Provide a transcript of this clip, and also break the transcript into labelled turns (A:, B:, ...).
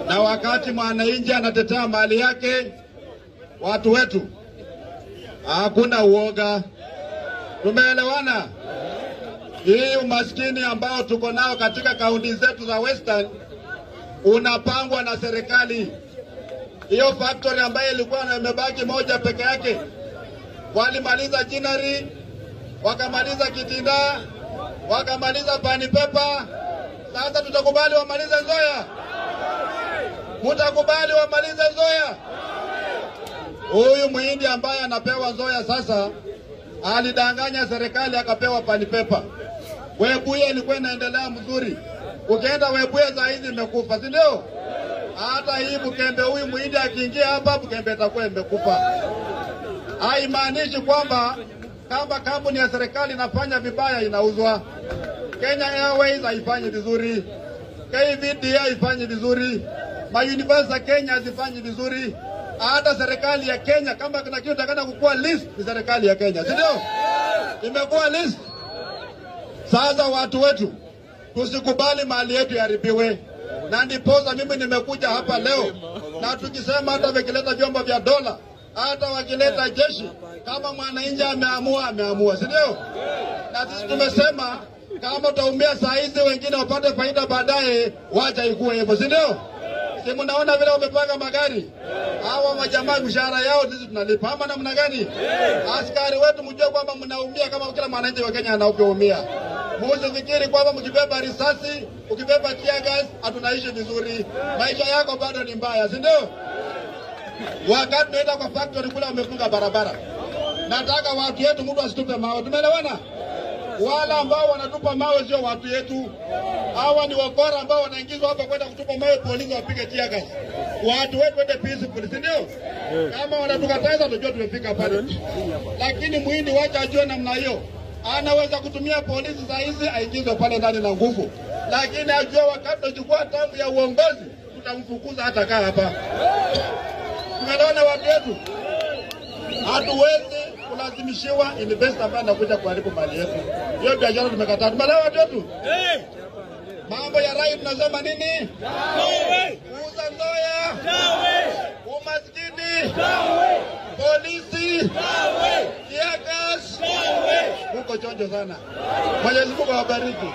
A: Na wakati mwananchi anatetea mali yake, watu wetu, hakuna uoga. Tumeelewana? Hii umaskini ambao tuko nao katika kaunti zetu za Western unapangwa na serikali. Hiyo factory ambayo ilikuwa imebaki moja peke yake, walimaliza Jinari, wakamaliza Kitinda, wakamaliza Pani Pepa. Sasa tutakubali wamalize Nzoia? Mutakubali wamalize Nzoia? Huyu muhindi ambaye anapewa Nzoia sasa alidanganya serikali akapewa Pani Pepa. Webuye ilikuwa inaendelea mzuri. Ukienda Webuye za hizi imekufa, si ndio? Hata hii Bukembe, huyu muhindi akiingia hapa Bukembe itakuwa imekufa. Haimaanishi kwamba kama kampuni ya serikali inafanya vibaya inauzwa. Kenya Airways haifanyi vizuri, KVDA haifanyi vizuri, mauniversity za Kenya hazifanyi vizuri. Hata serikali ya Kenya kama kuna kitu takana kukua list ni serikali ya Kenya, si ndio? Imekuwa list. Sasa watu wetu, tusikubali mali yetu iharibiwe. Na ndiposa mimi nimekuja hapa leo, na tukisema hata wakileta vyombo vya dola, hata wakileta jeshi, kama mwananchi ameamua, si ndio? Na sisi tumesema kama utaumia saa hizi wengine wapate faida baadaye, wacha ikuwe hivyo, si ndio? Si mnaona vile wamepanga magari? Hawa majamaa mshahara yao sisi tunalipa ama namna gani? Askari wetu mjue kwamba mnaumia kama kila mwananchi wa Kenya anaumia. Msifikiri kwamba mkibeba risasi, ukibeba tear gas hatunaishi vizuri. Maisha yako bado ni mbaya, si ndio? Wakati tunaenda kwa factory kule wamefunga barabara. Nataka watu wetu mtu asitupe mawe. Tumeelewana? Wala ambao wanatupa mawe sio watu yetu. Hawa ni wakora ambao wanaingizwa hapa kwenda kutupa mawe, polisi wapige tear gas. Watu wetu wende peaceful, si ndio? Kama wanatukataza tujue tumefika pale. Lakini muhindi wacha ajue namna hiyo. Anaweza kutumia polisi za hizi aingizwe pale ndani na nguvu. Lakini ajue wakati tunachukua tamu ya uongozi tutamfukuza hata kaa hapa. Tumeona watu wetu. Hatuwezi kulazimishiwa investor ambaye anakuja kuharibu mali yetu. Hiyo biashara tumekataa. Tumeelewa watu wetu? Mambo ya rai tunasema nini? Kuuza Nzoia, umaskini, polisi, tear gas. Huko chonjo sana. Mwenyezi Mungu awabariki.